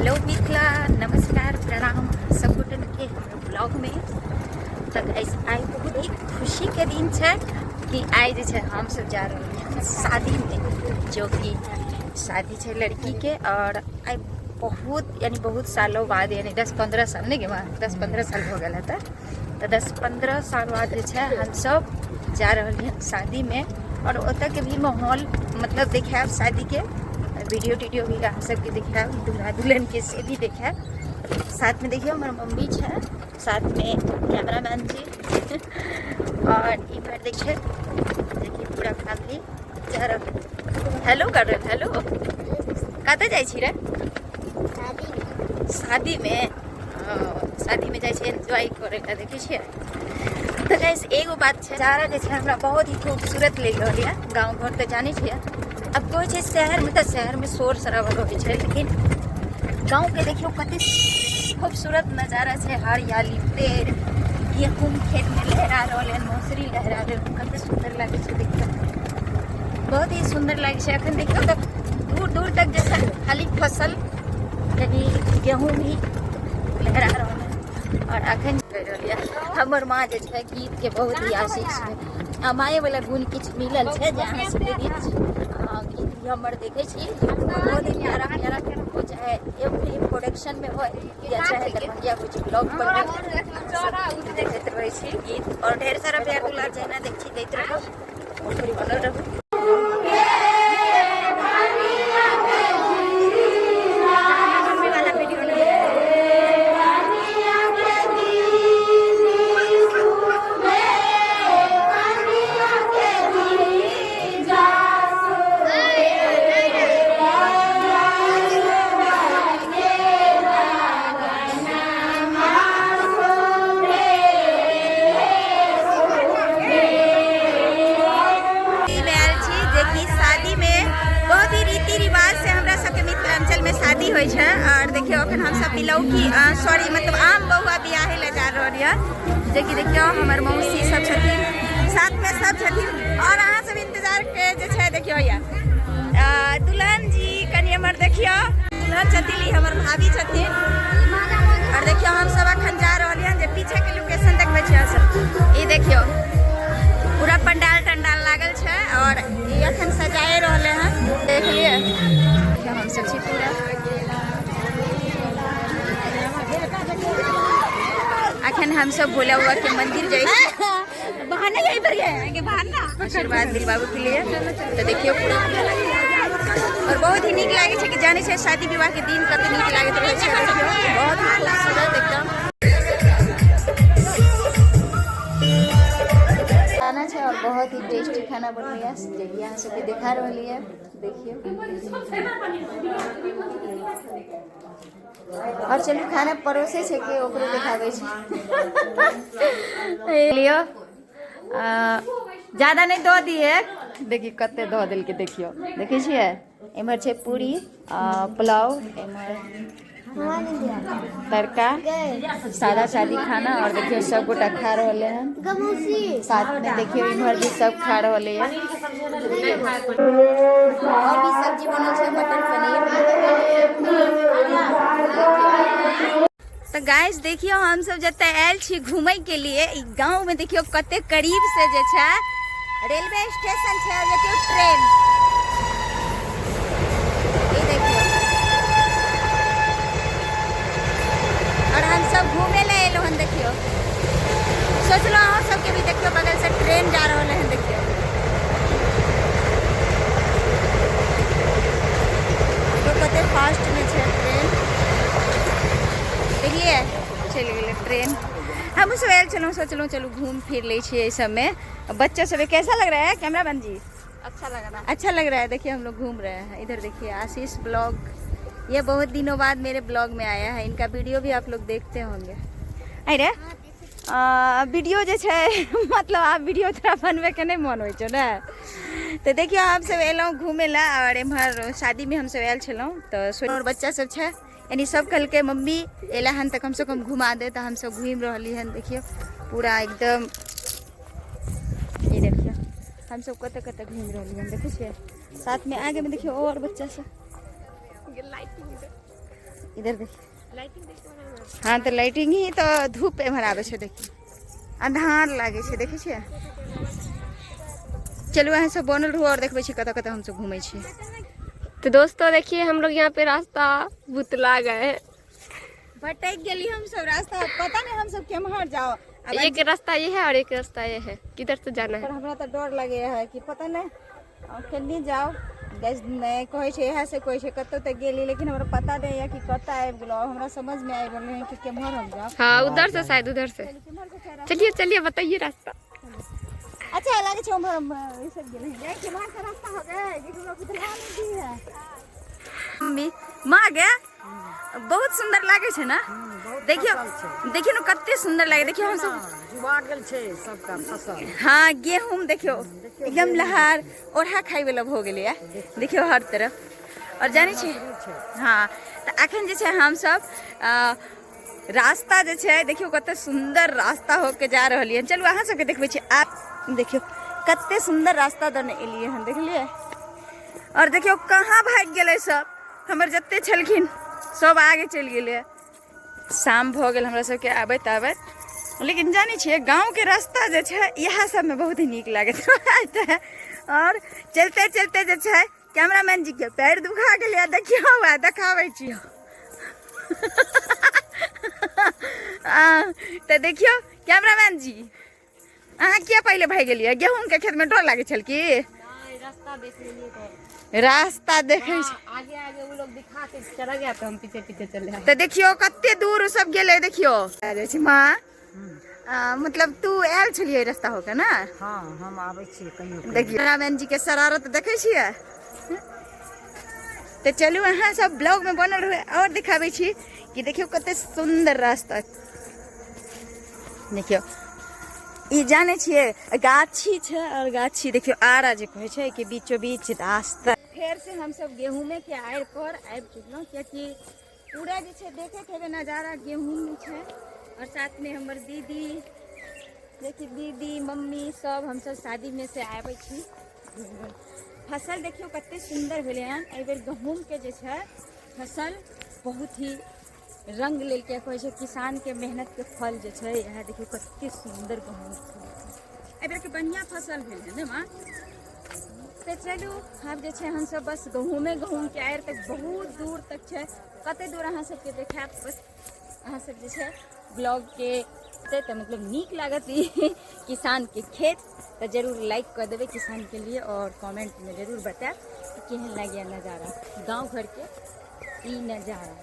Hello Mithila, नमस्कार, प्रणाम सब गोटन के ब्लॉग में। तो गाइस आई बहुत ही खुशी के दिन है कि आई जे हम सब जा रहे हैं शादी में, जो कि शादी है लड़की के। और आई बहुत यानी बहुत सालों बाद, यानी 10-15 साल नहीं के 10-15 साल हो गया था। तो 10-15 साल बाद जो हम सब जा रहे हैं शादी में। और ओत के भी माहौल मतलब देखे शादी के वीडियो टीडियो भी आप सबके देखा, दूल्हा दुल्हन के से भी देखा। साथ में देखिए हमारे मम्मी है, साथ में कैमरामैन जी और इधर देखिए पूरा फैमिली जा रहा। हेलो कर रहे, हेलो कत जाए रे? शादी में शादी में जाए एंजॉय करे ला देखिए। तो गाइस एगो बात है, जा रहा है हमरा बहुत ही खूबसूरत लग रही है। गाँव घर तो जाने छे, अब कोई है शहर में, तो शहर में शोर शराबा हो है, लेकिन गांव के देखियो कते खूबसूरत नज़ारा है। हरियाली, पेड़, गेहूँ खेत में लहरा रहे, मौसरी लहरा रहे, कते सुंदर लगे है देखियो, बहुत ही सुंदर लगे है। अखन देखियो तो दूर दूर तक जैसे खाली फसल यानी गेहूँ भी लहरा रहा है। और अखन हमर माँ जो है गीत के बहुत ही आशिक है, अमाए वाला गुण किछ मिलल है जहाँ से गीत भी हमर देखे बहुत ही प्यारा प्यारा हो, चाहे फिल्म प्रोडक्शन में हो या चाहे दरभंगिया कुछ ब्लॉग पर देखते रहे गीत। और ढेर सारा प्यार दुलार जहना देखी देते रहो, बनल रहो। और देखियो अखन हम सब बिलौकी सॉरी मतलब आम बहुआ बियाहे ले जा रही है, जे कि देखियो हमर मौसी सब छथिन, साथ में सब छथिन। और अहाँ सब इंतजार के जे छै देखियो या दुल्हन जी कनी हमर देखियो, दुल्हन छथिन हमर भाभी छथिन। और देखियो हम सब अखन जा रही हैं, जे पीछे के लोकेशन देखबे छै सब, ई देखियो पूरा पंडाल टंडाल लागल छै और ई अखन सजाए रहले हैं, देख लिए हम सब छी पूरा। अखन हम सब भोला हुआ के मंदिर जाए बहाना यही पर गए बहाना आशीर्वाद दिल बाबू के लिए। तो देखियो पूरा और बहुत ही नीक लागे कि जाने से शादी विवाह के दिन कते नीक लागे तो बहुत खूबसूरत एकदम खाना है। और बहुत ही टेस्टी खाना बन रहा है, यहाँ से भी दिखा रही है, देखिए। और चलू खाना परोसे छे के ओकरो देखाबै छै लियो, ज्यादा नहीं दो दिए, देखिए कते दो दिल के देखियो, देखे छिए एमहर छे पूरी पुलाव, एमहर तड़का, सादा सादी खाना। और देखियो सब गोटा खा रहे हैं, साथ में देखियो इधर भी सब खा रहे हैं। और भी सब्जी बनल है, मटर पनीर। तो गाइस देखियो हम सब जते आयल छी घूमे के लिए गांव में, देखियो कते करीब से जे छै रेलवे स्टेशन छै, देखियो ट्रेन, ये देखियो। और हम सब घूमे ले एलो हन, देखियो सोचलो अहाँ सबके भी देखियो बगल से ट्रेन जा रहल है, देखियो कते फास्ट में छै ट्रेन, देखिए चल गए ट्रेन। हम सब आयल चलो, सोचलो चलो घूम फिर ले छिए इस सब में। बच्चा सब कैसा लग रहा है कैमरा बन जी? अच्छा लग रहा है, अच्छा लग रहा है। देखिए हम लोग घूम रहे हैं, इधर देखिए आशीष ब्लॉग, ये बहुत दिनों बाद मेरे ब्लॉग में आया है, इनका वीडियो भी आप लोग देखते होंगे। अरे वीडियो जो है मतलब आप वीडियो थोड़ा बनबे के नहीं मन हो ना। तो देखियो हम सब एलौं घूमे ला, और एम्हर शादी में हम सब आयल छलौं। तो और बच्चा सब है यानी सब कल के मम्मी एला हन तक कम से कम घुमा दे, तो हम सब घूम रही हन, देखियो पूरा एकदम। ये देखियो हम सब कते कते घूम रही हन, देखिए साथ में आगे में देखियो और बच्चा सब इधर देखिए। हाँ तो लाइटिंग ही तो धूप एम्हर आवे छे, देखिए अन्हार लागे छे, देखे छियै। चलू अहाँ सब बनल रहू और देखबै छी कतऽ कतऽ हम सब घूमै छी। तो दोस्तों देखिए हम लोग यहाँ पे रास्ता बुतला गए, भटक गेली हम सब रास्ता, पता नहीं हम सब केम्हर जाओ। एक रास्ता ये है और एक रास्ता ये है, किधर से जाना है। पर हमरा तो डर लगे है कि पता नहीं केनी जाओ। गैस नहीं कहे छे यहाँ से कोई छे कतौ तक गेली, लेकिन हमरा पता नहीं है कि कतऽ आबि गेलो, हमरा समझ में आबि रहले है कि केम्हर हम जाओ। हाँ उधर से शायद, उधर से। चलिए चलिए बताइए रास्ता। अच्छा लागे छे हम ई सब गेले हैं केम्हर से रास्ता हो गए कि हम लोग बुतला नहीं है। मम्मी माँ गया बहुत सुंदर लागे छे ना, देखियो देखियो ना कत्ते सुंदर लागे। देखियो हम सब जुबाड़ गेल छे सबका फसल। हाँ गेहूं देखियो एकदम लहार ओढ़ा खाई वाला हो गेले है, देखियो हर तरफ। और जानी छे हाँ तो अखन जे छे हम सब रास्ता जे छे देखियो कत्ते सुंदर रास्ता होके जा रहलिए। चलू अहाँ सबके देखबै छी, आप देखियो कत्ते सुंदर रास्ता दने एलिए हन, देखलिए। और देखियो कहाँ भाग गेले सब, हमर जत्ते छलखिन सब आगे चल गेले। शाम भ गेल हमरा सबके आबैत आबैत, लेकिन जानी छिए गांव के रास्ता जे छे यहाँ सब में बहुत ही नीक लागत है। और चलते चलते जे छे कैमरामैन जी के पैर दुखा गेले, देखियो हुआ देखाबै छी। तो देखियो कैमरामैन जी अहाँ किया पहले भाग गेलिए, गेहूं के खेत में डर लागे छल की? रास्ता देख लीजिए तो रास्ता देखे आगे आगे वो लोग दिखा के चला गया तो हम पीछे पीछे चले आए। तो देखियो कत्ते दूर सब गेले, देखियो। अरे माँ मतलब तू आयल छलिए रास्ता होके ना? हाँ हम आबै छी कहियो। देखियो कैमरामैन जी के शरारत देखे छिए। तो चलू अहाँ सब ब्लॉग में बनल रहे और दिखाबै छी कि देखियो कत्ते सुंदर रास्ता। देखियो ई जाने छिए गाछी छे, और गाछी देखियो आरा जे कहे छे कि बीचों बीच रास्ता। फेर से हम सब गेहूं में के आड़ पर आबि चुकलो, क्योंकि पूरा जे छे देखे के नजारा गेहूं में छे। और साथ में हमर दीदी देखिए, दीदी मम्मी सब हम सब शादी में से आबै छी। फसल देखियो कत्ते सुंदर भेले हन एहि बेर गहूम के जे छे फसल बहुत ही रंग लेल के कहे छे, किसान के मेहनत के फल जे छे। यहाँ देखियो कत्ते सुंदर गहूम छे, एहि बेर के बढ़िया फसल भेल है ना माँ। तो चलू अब जे छे हम सब बस गहूम के आड़ तक बहुत दूर तक छे, कते दूर अहाँ सबके देखाब। बस अहाँ सब जे छे ब्लॉग के तो मतलब नीक लागत ई किसान के खेत, तो जरूर लाइक कर देवे किसान के लिए, और कमेंट में जरूर बताएं कि केहन लगे नज़ारा गांव घर के ई नज़ारा।